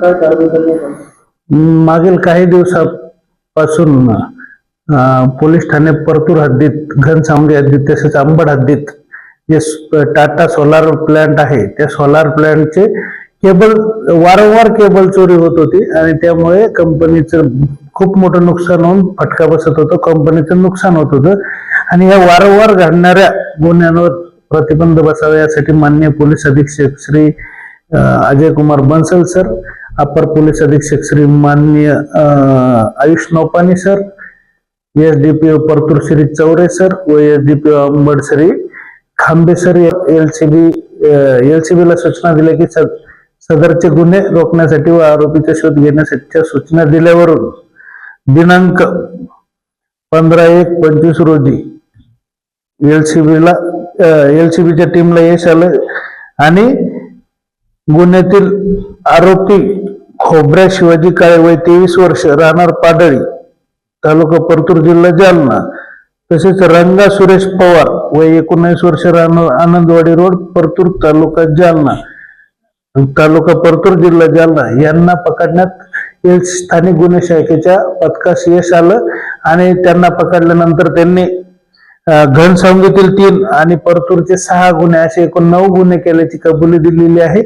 काय कारवाई करण्यात आली? मागील काही दिवसापासून पोलीस ठाणे परतूर हद्दीत, घनसावंगी हद्दीत तसेच अंबड हद्दीत जे टाटा सोलार प्लांट आहे त्या सोलार प्लांटचे वारंवार केबल चोरी होत होती आणि त्यामुळे कंपनीचं खूप मोठं नुकसान होऊन फटका बसत होतं, कंपनीचं नुकसान होत होतं. आणि या वारंवार घडणाऱ्या गुन्ह्यांवर प्रतिबंध बसावा यासाठी माननीय पोलीस अधीक्षक श्री अजय कुमार बंसल सर, अपर पोलीस अधीक्षक श्री माननीय Ayush Naupani sir, SDPO Partur Shri Chaure sir व एसडीपीओ अंबड श्री खांबे सर एलसीबीला सूचना दिल्या की सदरचे गुन्हे रोखण्यासाठी व आरोपीचा शोध घेण्यासाठीच्या सूचना दिल्यावरून दिनांक 15/1/25 रोजी एलसीबीच्या टीमला यश आलं आणि गुन्ह्यातील आरोपी खोब्र्या शिवाजी काळे वय 23 वर्ष राहणार पाडळी तालुका परतूर जिल्हा जालना, तसेच रंगा सुरेश पवार वय 19 वर्ष राहणार आनंदवाडी रोड परतूर तालुका जालना तालुका परतूर जिल्हा जालना यांना पकडण्यात स्थानिक गुन्हे शाखेच्या पथकास यश आलं आणि त्यांना पकडल्यानंतर त्यांनी घनसावंगीतील 3 आणि परतूरचे 6 गुन्हे असे एकूण 9 गुन्हे केल्याची कबुली दिलेली आहे.